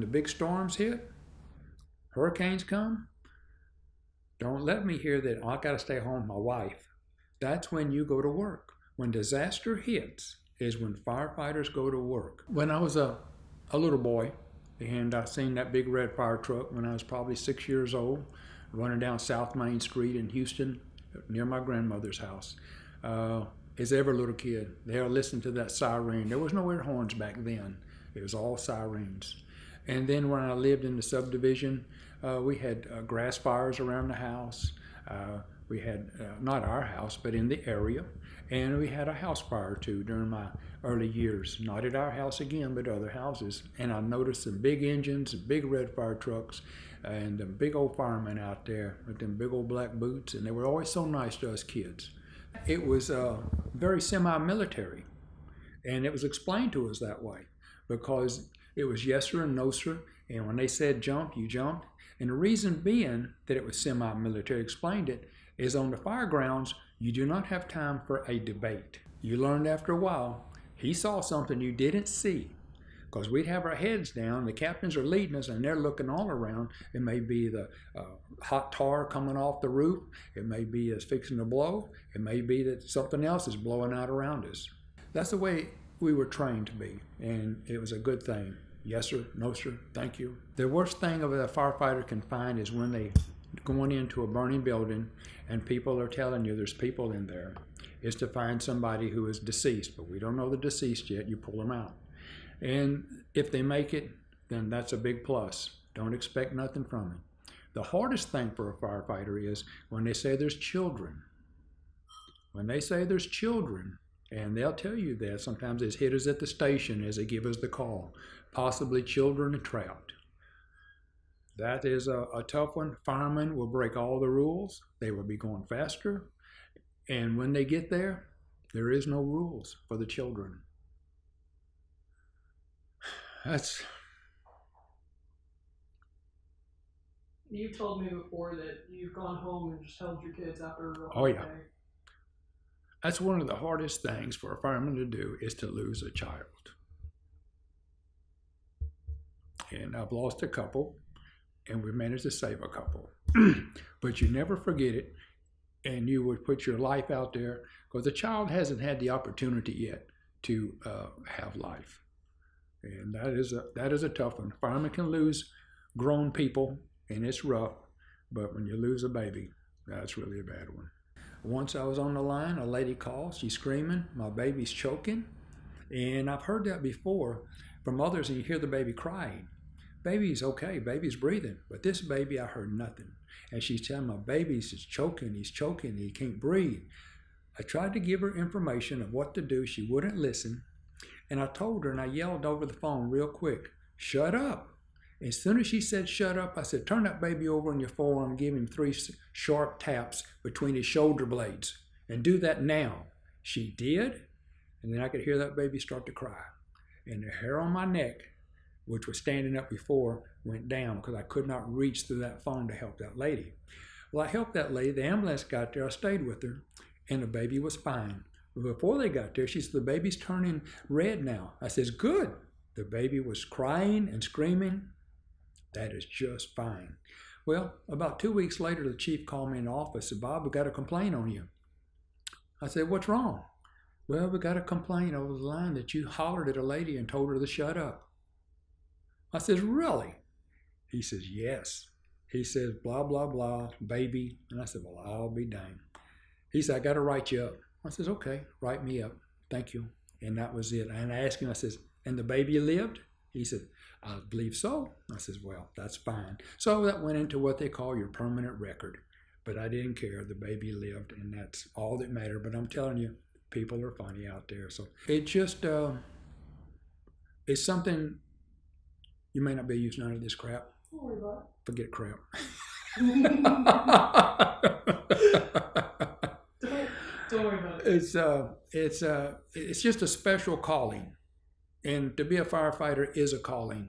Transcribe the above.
the big storms hit, hurricanes come, don't let me hear that, oh, I got to stay home with my wife. That's when you go to work. When disaster hits is when firefighters go to work. When I was a little boy, and I seen that big red fire truck when I was probably 6 years old, running down South Main Street in Houston, near my grandmother's house. As every little kid, they'll listen to that siren. There was no air horns back then. It was all sirens. And then when I lived in the subdivision, we had grass fires around the house. We had, not our house, but in the area. And we had a house fire too during my early years. Not at our house again, but other houses. And I noticed some big engines, big red fire trucks, and them big old firemen out there with them big old black boots. And they were always so nice to us kids. It was very semi-military. And it was explained to us that way because it was yes sir and no sir. And when they said jump, you jumped. And the reason being that it was semi-military, explained it, is on the fire grounds, you do not have time for a debate. You learned after a while, he saw something you didn't see. Because we'd have our heads down, the captains are leading us, and they're looking all around. It may be the hot tar coming off the roof. It may be us fixing to blow. It may be that something else is blowing out around us. That's the way we were trained to be, and it was a good thing. Yes sir, no sir, thank you. The worst thing a firefighter can find is when they going into a burning building and people are telling you there's people in there, is to find somebody who is deceased, but we don't know the deceased yet. You pull them out. And if they make it, then that's a big plus. Don't expect nothing from it. The hardest thing for a firefighter is when they say there's children. When they say there's children, and they'll tell you that sometimes it's hit us at the station as they give us the call, possibly children trapped. That is a tough one. Firemen will break all the rules. They will be going faster. And when they get there, there is no rules for the children. That's... You've told me before that you've gone home and just held your kids after a Oh yeah. day. That's one of the hardest things for a fireman to do, is to lose a child. And I've lost a couple, and we've managed to save a couple. But you never forget it, and you would put your life out there, because the child hasn't had the opportunity yet to have life. And that is a tough one. Firemen can lose grown people, and it's rough, but when you lose a baby, that's really a bad one. Once I was on the line, a lady called, she's screaming, my baby's choking. And I've heard that before from others, and you hear the baby crying. Baby's okay, baby's breathing, but this baby, I heard nothing. And she's telling my baby's choking, he can't breathe. I tried to give her information of what to do, she wouldn't listen. And I told her, and I yelled over the phone real quick, shut up. As soon as she said shut up, I said, turn that baby over on your forearm, give him 3 sharp taps between his shoulder blades, and do that now. She did, and then I could hear that baby start to cry. And the hair on my neck, which was standing up before, went down because I could not reach through that phone to help that lady. Well, I helped that lady. The ambulance got there. I stayed with her, and the baby was fine. But before they got there, she said, the baby's turning red now. I says, good. The baby was crying and screaming. That is just fine. Well, about 2 weeks later, the chief called me in the office and said, Bob, we got a complaint on you. I said, what's wrong? Well, we got a complaint over the line that you hollered at a lady and told her to shut up. I says, really? He says, yes. He says, blah, blah, blah, baby. And I said, well, I'll be dang. He said, I got to write you up. I says, okay, write me up. Thank you. And that was it. And I asked him, I says, and the baby lived? He said, I believe so. I says, well, that's fine. So that went into what they call your permanent record. But I didn't care. The baby lived, and that's all that mattered. But I'm telling you, people are funny out there. So it just it's something you may not be using none of this crap. Don't worry about it. Forget crap. Don't worry about it. It's just a special calling. And to be a firefighter is a calling.